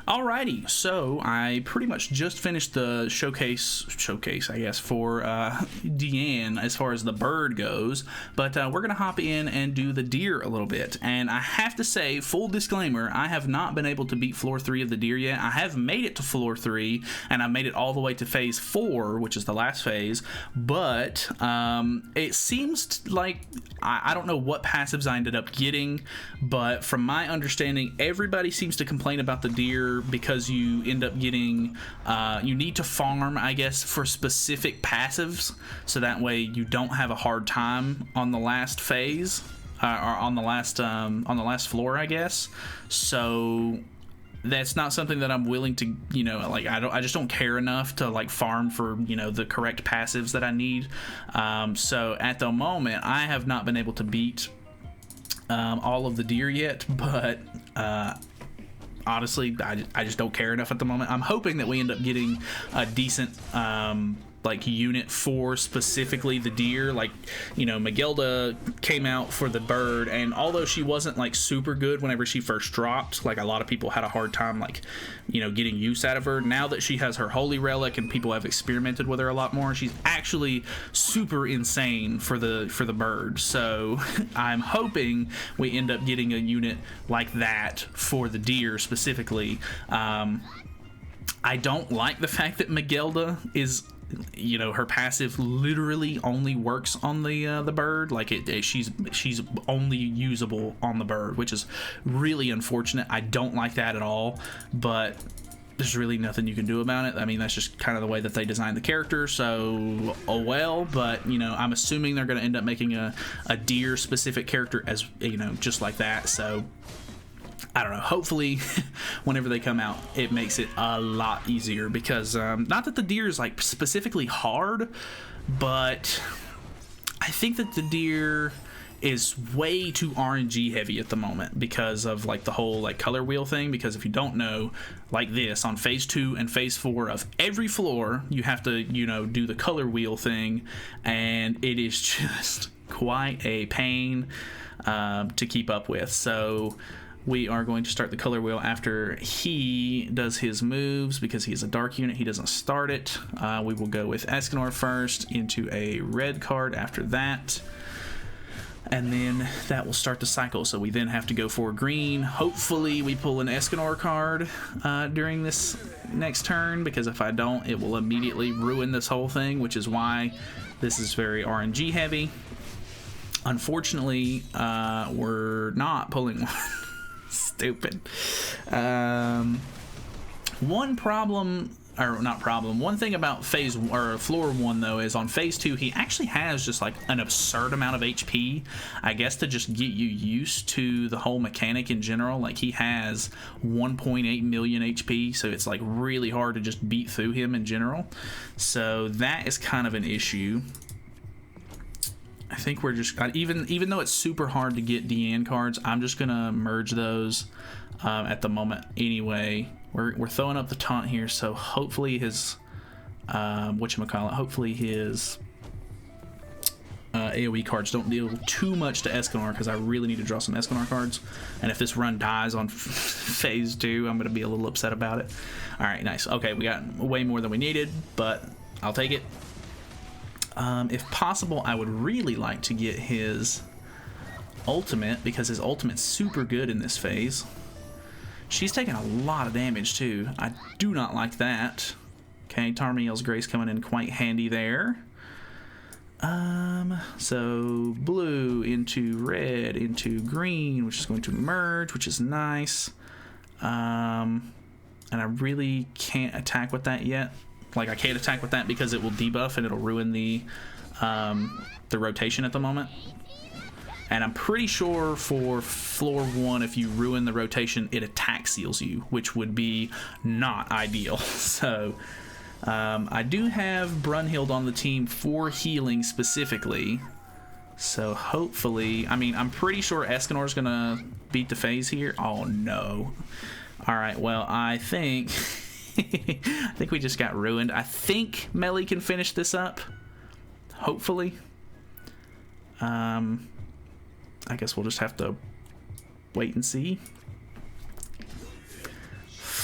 Alrighty, so I pretty much just finished the showcase, I guess, for Diane as far as the bird goes, but we're going to hop in and do the deer a little bit. And I have to say, full disclaimer, I have not been able to beat floor 3 of the deer yet. I have made it to floor 3, and I made it all the way to phase 4, which is the last phase, but it seems like, I don't know what passives I ended up getting, but from my understanding, everybody seems to complain about the deer because you end up getting you need to farm, I guess, for specific passives, so that way you don't have a hard time on the last phase or on the last floor, I guess. So that's not something that I'm willing to, like, I just don't care enough to like farm for, the correct passives that I need. So at the moment I have not been able to beat all of the deer yet, but honestly, I just don't care enough at the moment. I'm hoping that we end up getting a decent like unit for specifically the deer. Like, Magilda came out for the bird, and although she wasn't like super good whenever she first dropped, like a lot of people had a hard time like getting use out of her. Now that she has her holy relic and people have experimented with her a lot more, she's actually super insane for the bird. So I'm hoping we end up getting a unit like that for the deer specifically. I don't like the fact that Magilda is, her passive literally only works on the bird. Like she's only usable on the bird, which is really unfortunate. I don't like that at all, but there's really nothing you can do about it. I mean, that's just kind of the way that they designed the character, so oh well. But I'm assuming they're going to end up making a deer specific character as just like that. So I don't know, hopefully whenever they come out it makes it a lot easier, because not that the deer is like specifically hard, but I think that the deer is way too RNG heavy at the moment because of like the whole like color wheel thing. Because if you don't know, like this on phase 2 and phase 4 of every floor you have to do the color wheel thing, and it is just quite a pain to keep up with. So we are going to start the color wheel after he does his moves, because he's a dark unit. He doesn't start it. We will go with Escanor first into a red card after that, and then that will start the cycle. So we then have to go for green. Hopefully we pull an Escanor card during this next turn, because if I don't, it will immediately ruin this whole thing, which is why this is very RNG heavy. Unfortunately, we're not pulling one. Stupid. One thing about phase or floor 1 though is on phase 2 he actually has just like an absurd amount of HP, I guess, to just get you used to the whole mechanic in general. Like he has 1.8 million HP, so it's like really hard to just beat through him in general. So that is kind of an issue. I think we're just, even though it's super hard to get Diane cards, I'm just gonna merge those at the moment anyway. We're throwing up the taunt here, so hopefully his hopefully his AoE cards don't deal too much to Escanor, because I really need to draw some Escanor cards. And if this run dies on phase 2, I'm gonna be a little upset about it. All right, nice. Okay, we got way more than we needed, but I'll take it. If possible, I would really like to get his ultimate, because his ultimate's super good in this phase. She's taking a lot of damage too. I do not like that. Okay, Tarmiel's Grace coming in quite handy there. So blue into red into green, which is going to merge, which is nice. And I really can't attack with that yet. Like, I can't attack with that because it will debuff and it'll ruin the rotation at the moment. And I'm pretty sure for floor 1, if you ruin the rotation, it attack seals you, which would be not ideal. So I do have Brunhild on the team for healing specifically. So hopefully, I mean, I'm pretty sure Escanor's gonna beat the phase here. Oh no. All right, well, I think I think we just got ruined. I think Melly can finish this up, hopefully. I guess we'll just have to wait and see.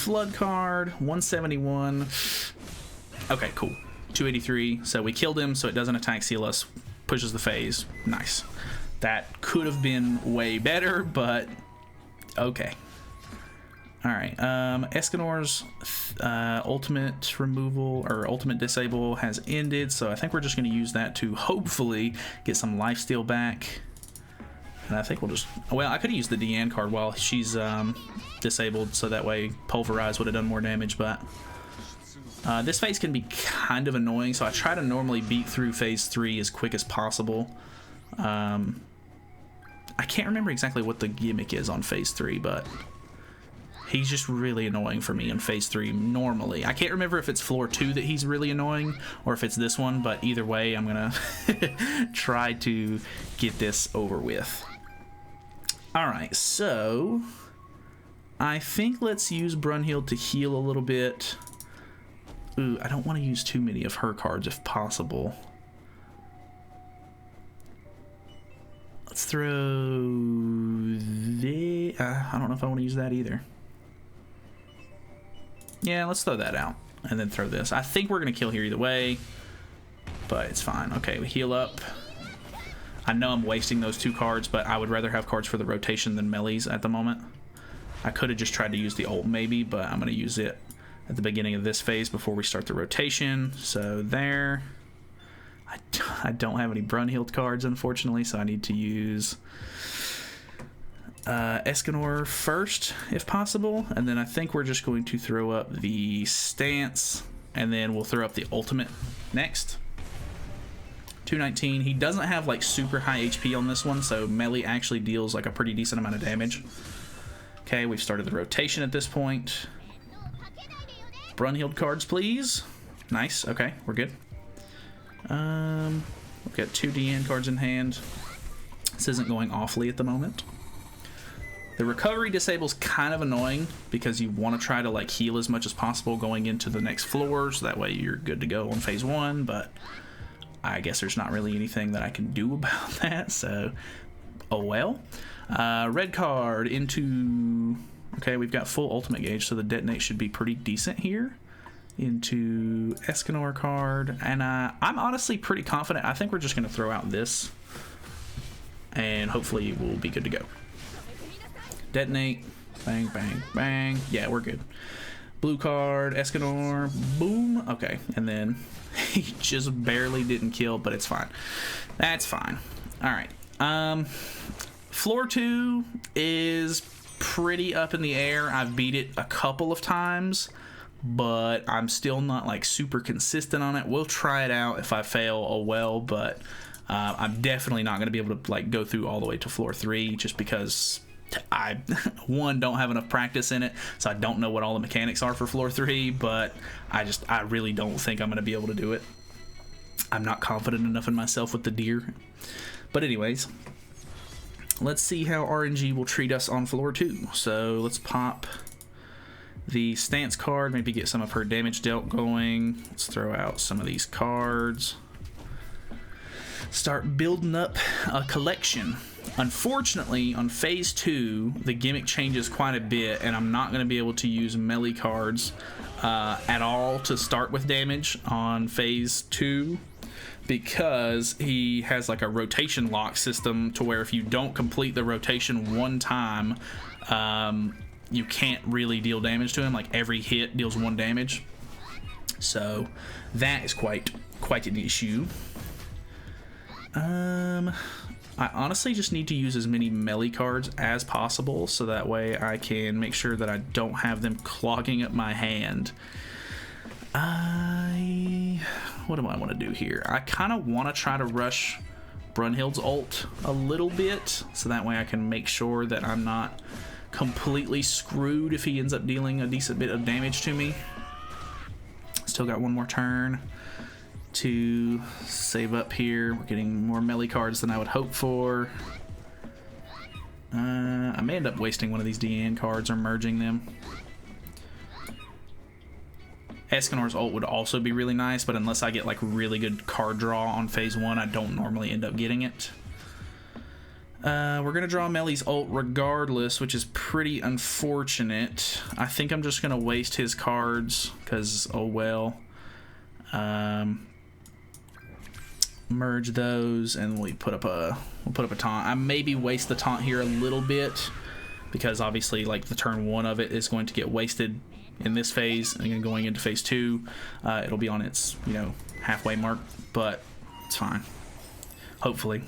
flood card, 171. Okay, cool. 283. So we killed him, so it doesn't attack seal us. Pushes the phase. Nice. That could have been way better, but okay. Alright, Escanor's ultimate removal, or ultimate disable has ended, so I think we're just going to use that to hopefully get some lifesteal back. And I think we'll just... Well, I could have used the Diane card while she's disabled, so that way Pulverize would have done more damage, but... this phase can be kind of annoying, so I try to normally beat through phase 3 as quick as possible. I can't remember exactly what the gimmick is on phase 3, but... He's just really annoying for me in phase 3 normally. I can't remember if it's floor 2 that he's really annoying or if it's this one, but either way, I'm gonna try to get this over with. Alright, so I think let's use Brunhild to heal a little bit. Ooh, I don't want to use too many of her cards if possible. Let's throw the... I don't know if I want to use that either. Yeah, let's throw that out and then throw this. I think we're going to kill here either way, but it's fine. Okay, we heal up. I know I'm wasting those 2 cards, but I would rather have cards for the rotation than melees at the moment. I could have just tried to use the ult maybe, but I'm going to use it at the beginning of this phase before we start the rotation. So there. I don't have any Brunhild cards, unfortunately, so I need to use... Escanor first, if possible, and then I think we're just going to throw up the stance, and then we'll throw up the ultimate next. 219. He doesn't have like super high HP on this one, so melee actually deals like a pretty decent amount of damage. Okay, we've started the rotation at this point. Brunhild cards, please. Nice. Okay, we're good. We've got 2 Diane cards in hand. This isn't going awfully at the moment. The recovery disable's kind of annoying because you want to try to like heal as much as possible going into the next floor, so that way you're good to go on phase 1, but I guess there's not really anything that I can do about that, so oh well. Red card into... Okay, we've got full ultimate gauge, so the detonate should be pretty decent here. Into Escanor card, and I'm honestly pretty confident. I think we're just going to throw out this, and hopefully we'll be good to go. Detonate. Bang, bang, bang. Yeah, we're good. Blue card, Escanor. Boom. Okay, and then he just barely didn't kill, but it's fine. That's fine. All right. Floor 2 is pretty up in the air. I've beat it a couple of times, but I'm still not like super consistent on it. We'll try it out. If I fail, oh well, but I'm definitely not going to be able to like go through all the way to floor 3 just because I don't have enough practice in it, so I don't know what all the mechanics are for floor 3, but I really don't think I'm going to be able to do it. I'm not confident enough in myself with the deer. But anyways, let's see how RNG will treat us on floor 2. So let's pop the stance card, maybe get some of her damage dealt going. Let's throw out some of these cards. Start building up a collection. Unfortunately, on phase 2, the gimmick changes quite a bit, and I'm not going to be able to use melee cards at all to start with damage on phase 2 because he has like a rotation lock system to where if you don't complete the rotation one time, you can't really deal damage to him. Like every hit deals 1 damage. So that is quite an issue. I honestly just need to use as many melee cards as possible so that way I can make sure that I don't have them clogging up my hand. What do I want to do here? I kind of want to try to rush Brunhild's ult a little bit so that way I can make sure that I'm not completely screwed if he ends up dealing a decent bit of damage to me. Still got 1 more turn to save up here. We're getting more melee cards than I would hope for. I may end up wasting one of these Diane cards or merging them. Escanor's ult would also be really nice, but unless I get like really good card draw on phase 1, I don't normally end up getting it. We're going to draw Melly's ult regardless, which is pretty unfortunate. I think I'm just going to waste his cards because, oh well. Merge those and we'll put up a taunt. I maybe waste the taunt here a little bit because obviously like the turn 1 of it is going to get wasted in this phase, and then going into phase 2 it'll be on its, you know, halfway mark, but it's fine, hopefully.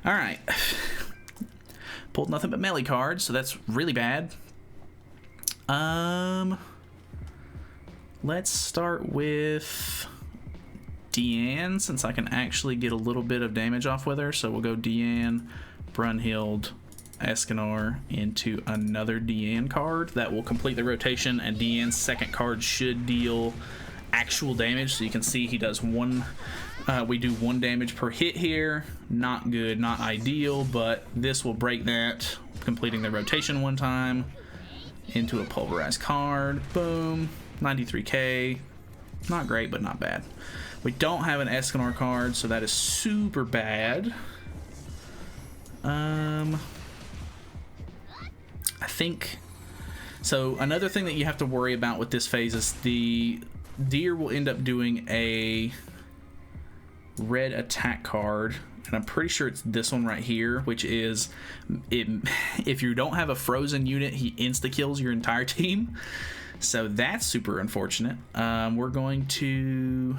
All right, pulled nothing but melee cards, so that's really bad. Let's start with Diane, since I can actually get a little bit of damage off with her. So we'll go Diane, Brunhild, Escanor into another Diane card. That will complete the rotation, and Diane's second card should deal actual damage. So you can see he does one, we do 1 damage per hit here. Not good, not ideal, but this will break that, completing the rotation 1 time into a pulverized card. Boom, 93k. Not great, but not bad. We don't have an Escanor card, so that is super bad. I think so. Another thing that you have to worry about with this phase is the deer will end up doing a red attack card, and I'm pretty sure it's this one right here, which is if you don't have a frozen unit, he insta kills your entire team. So that's super unfortunate. We're going to,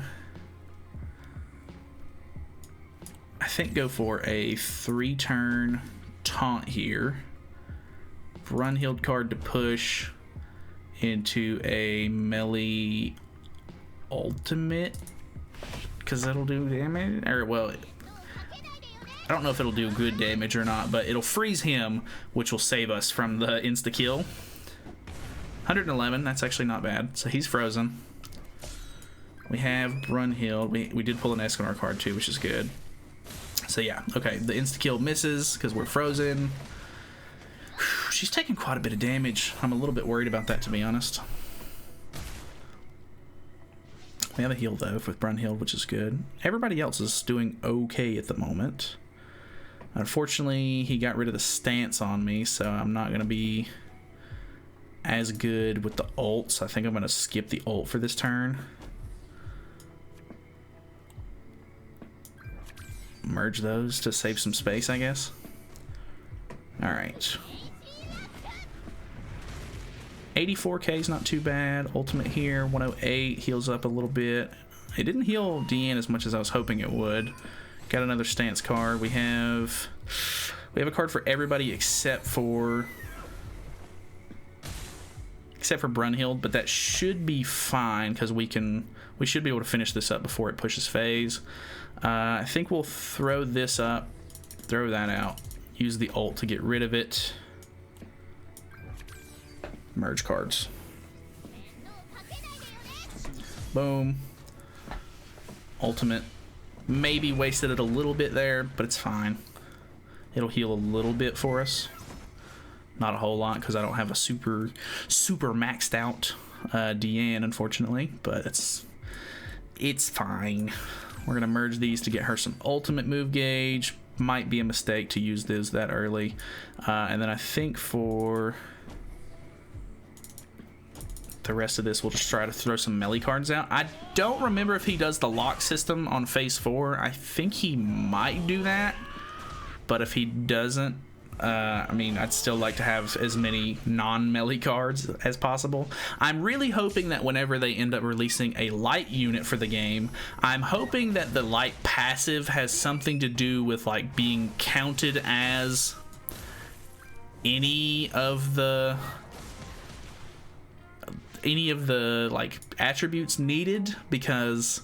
I think, go for a 3-turn taunt here. Brunhild card to push into a melee ultimate, because that'll do damage. Or, well, I don't know if it'll do good damage or not, but it'll freeze him, which will save us from the insta-kill. 111, that's actually not bad. So he's frozen. We have Brunhild. We did pull an Escanor card too, which is good. So yeah, okay, the insta-kill misses because we're frozen. She's taking quite a bit of damage. I'm a little bit worried about that, to be honest. We have a heal though with Brunhild, which is good. Everybody else is doing okay at the moment. Unfortunately, he got rid of the stance on me, so I'm not going to be as good with the ults. I think I'm going to skip the ult for this turn. Merge those to save some space, I guess. Alright. 84k is not too bad. Ultimate here, 108, heals up a little bit. It didn't heal Diane as much as I was hoping it would. Got another stance card. We have a card for everybody except for Brunhild, but that should be fine because we should be able to finish this up before it pushes phase. I think we'll throw this up, throw that out, use the ult to get rid of it. Merge cards. Boom. Ultimate. Maybe wasted it a little bit there, but it's fine. It'll heal a little bit for us. Not a whole lot because I don't have a super maxed out Diane, unfortunately, but it's fine. We're gonna merge these to get her some ultimate move gauge. Might be a mistake to use this that early, and then I think for the rest of this we'll just try to throw some melee cards out. I don't remember if he does the lock system on phase 4. I think he might do that, but if he doesn't, I mean, I'd still like to have as many non-melee cards as possible. I'm really hoping that whenever they end up releasing a light unit for the game, I'm hoping that the light passive has something to do with like being counted as any of the like attributes needed, because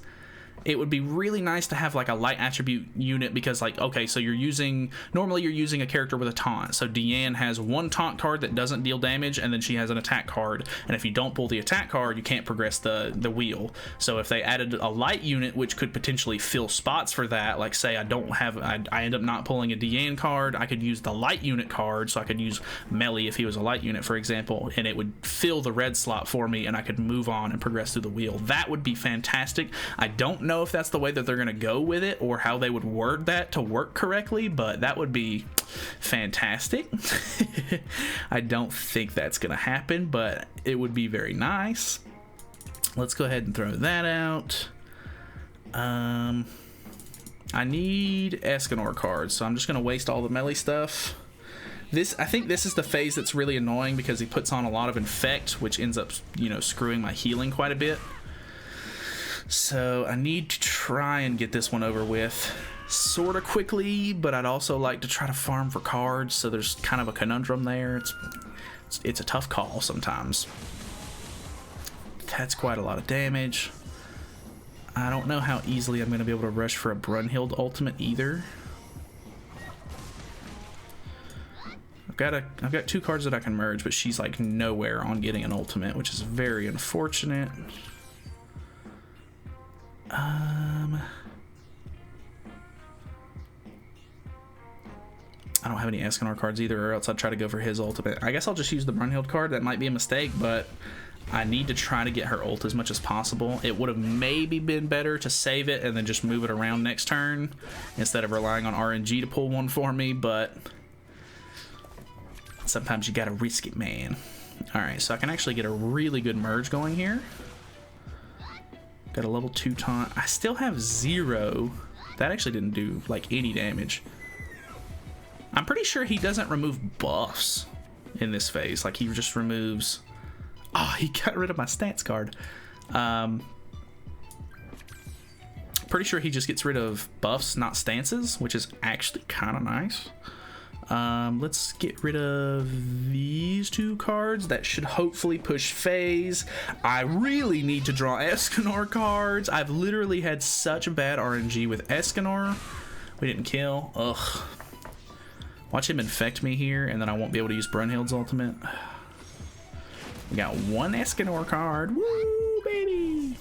it would be really nice to have like a light attribute unit, because like, okay, so normally you're using a character with a taunt. So Diane has 1 taunt card that doesn't deal damage, and then she has an attack card, and if you don't pull the attack card, you can't progress the wheel. So if they added a light unit which could potentially fill spots for that, like say I end up not pulling a Diane card, I could use the light unit card, so I could use melee if he was a light unit, for example, and it would fill the red slot for me, and I could move on and progress through the wheel. That would be fantastic. I don't know if that's the way that they're going to go with it or how they would word that to work correctly, but that would be fantastic. I don't think that's going to happen, but it would be very nice. Let's go ahead and throw that out. I need Escanor cards, so I'm just going to waste all the melee stuff. I think this is the phase that's really annoying because he puts on a lot of infect, which ends up, you know, screwing my healing quite a bit. So I need to try and get this one over with sort of quickly, but I'd also like to try to farm for cards, so there's kind of a conundrum there. It's a tough call sometimes. That's quite a lot of damage. I don't know how easily I'm going to be able to rush for a Brunhild ultimate either. I've got 2 cards that I can merge, but she's like nowhere on getting an ultimate, which is very unfortunate. I don't have any Escanor cards either, or else I'd try to go for his ultimate. I guess I'll just use the Brunhild card. That might be a mistake, but I need to try to get her ult as much as possible. It would have maybe been better to save it and then just move it around next turn instead of relying on RNG to pull one for me, but sometimes you gotta risk it, man. Alright, so I can actually get a really good merge going here. Got a level 2 taunt. I still have 0. That actually didn't do like any damage. I'm pretty sure he doesn't remove buffs in this phase. Like, he just removes... Oh, he got rid of my stats card. Pretty sure he just gets rid of buffs, not stances, which is actually kind of nice. Let's get rid of these 2 cards. That should hopefully push phase. I really need to draw Escanor cards. I've literally had such bad RNG with Escanor. We didn't kill. Ugh. Watch him infect me here, and then I won't be able to use Brunhild's ultimate. We got 1 Escanor card. Woo, baby!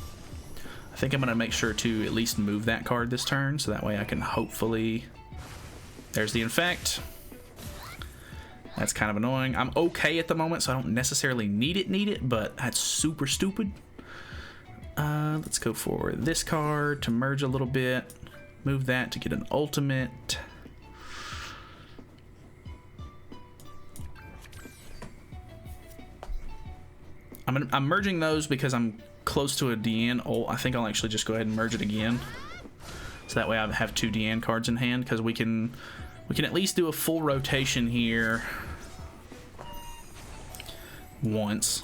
I think I'm going to make sure to at least move that card this turn, so that way I can hopefully... There's the infect. That's kind of annoying. I'm okay at the moment, so I don't necessarily need it, but that's super stupid. Let's go for this card to merge a little bit. Move that to get an ultimate. I'm merging those because I'm close to a Diane ult. I think I'll actually just go ahead and merge it again. So that way I have 2 Diane cards in hand, because we can at least do a full rotation here. Once.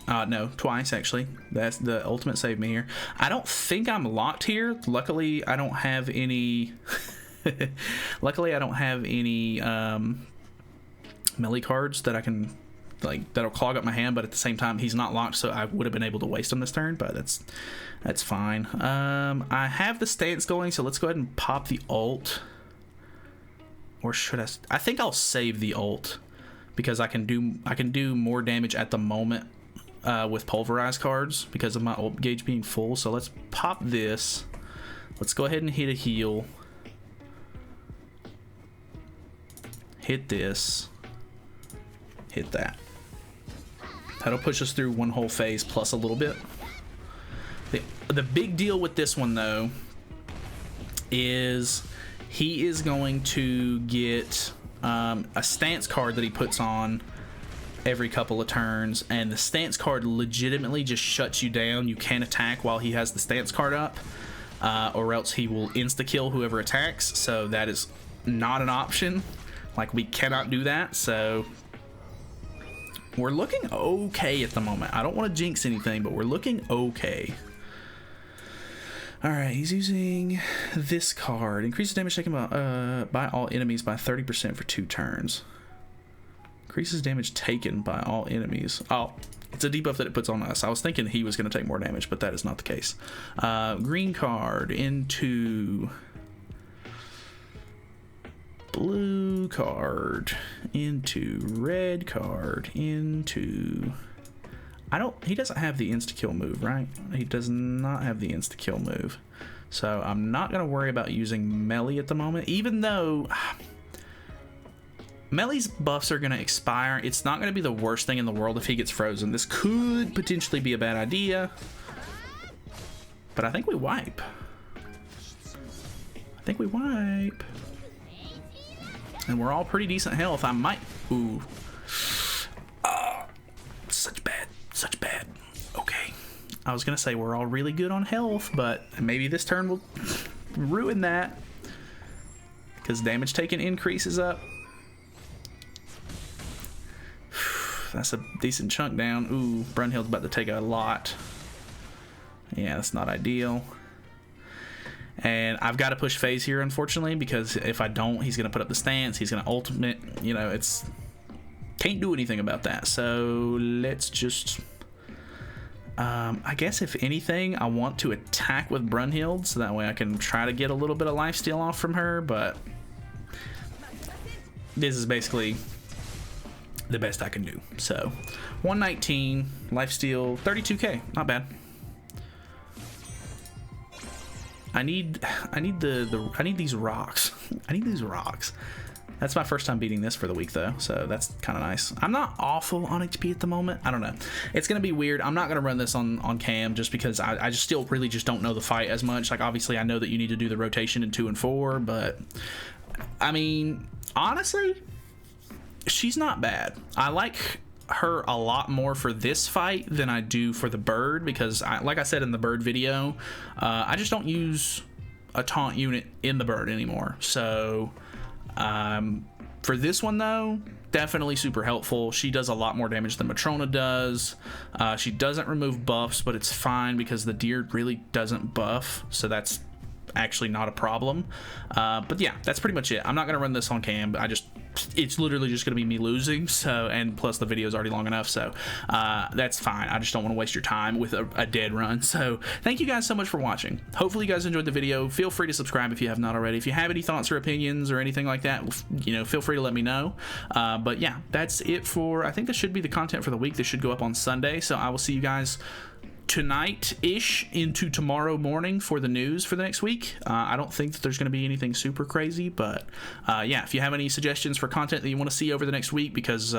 No, twice actually. That's the ultimate saved me here. I don't think I'm locked here. Luckily, I don't have any... Luckily, I don't have any melee cards that I can... like, that'll clog up my hand, but at the same time he's not locked, so I would have been able to waste him this turn, but that's fine. I have the stance going, so let's go ahead and pop the ult. Or should I think I'll save the ult, because I can do more damage at the moment with pulverized cards because of my ult gauge being full. So let's pop this. Let's go ahead and hit a heal. Hit this. Hit that. That'll push us through one whole phase plus a little bit. The big deal with this one, though, is he is going to get a stance card that he puts on every couple of turns, and the stance card legitimately just shuts you down. You can't attack while he has the stance card up, or else he will insta-kill whoever attacks, so that is not an option. Like, we cannot do that, so... we're looking okay at the moment. I don't want to jinx anything, but we're looking okay. Alright, he's using this card. Increases damage taken by all enemies by 30% for 2 turns. Increases damage taken by all enemies. Oh, it's a debuff that it puts on us. I was thinking he was going to take more damage, but that is not the case. Green card into... blue card into red card into... he doesn't have the insta-kill move, right? He does not have the insta-kill move. So I'm not going to worry about using melee at the moment, even though melee's buffs are going to expire. It's not going to be the worst thing in the world if he gets frozen. This could potentially be a bad idea, but I think we wipe. think we wipe. And we're all pretty decent health. I might... Ooh. Such bad. Such bad. Okay. I was going to say we're all really good on health, but maybe this turn will ruin that. Because damage taken increases up. That's a decent chunk down. Ooh, Brunhild's about to take a lot. Yeah, that's not ideal. And I've got to push phase here, unfortunately, because if I don't, he's going to put up the stance. He's going to ultimate. You know, it's... Can't do anything about that. So let's just... I guess if anything, I want to attack with Brunhild, so that way I can try to get a little bit of lifesteal off from her, but... This is basically the best I can do. So 119 lifesteal, 32k, not bad. I need these rocks. I need these rocks. That's my first time beating this for the week though, so that's kind of nice. I'm not awful on HP at the moment. I don't know. It's gonna be weird. I'm not gonna run this on cam just because I just still really just don't know the fight as much. Like obviously I know that you need to do the rotation in 2 and 4, but I mean honestly, she's not bad. I like her a lot more for this fight than I do for the bird because like I said in the bird video, I just don't use a taunt unit in the bird anymore. So for this one though, definitely super helpful. She does a lot more damage than Matrona does. She doesn't remove buffs, but it's fine because the deer really doesn't buff, so that's actually not a problem. But yeah, that's pretty much it. I'm not gonna run this on cam. It's literally just gonna be me losing, so, and plus the video is already long enough, so that's fine. I just don't want to waste your time with a dead run. So thank you guys so much for watching. Hopefully you guys enjoyed the video. Feel free to subscribe if you have not already. If you have any thoughts or opinions or anything like that, you know, feel free to let me know. But yeah, that's it for, I think this should be the content for the week. This should go up on Sunday, so I will see you guys tonight-ish into tomorrow morning for the news for the next week. I don't think that there's going to be anything super crazy, but yeah, if you have any suggestions for content that you want to see over the next week, because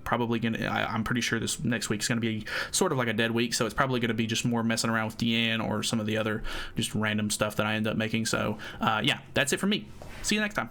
probably gonna, I'm pretty sure this next week is going to be sort of like a dead week, so it's probably going to be just more messing around with Diane or some of the other just random stuff that I end up making. So yeah, that's it for me. See you next time.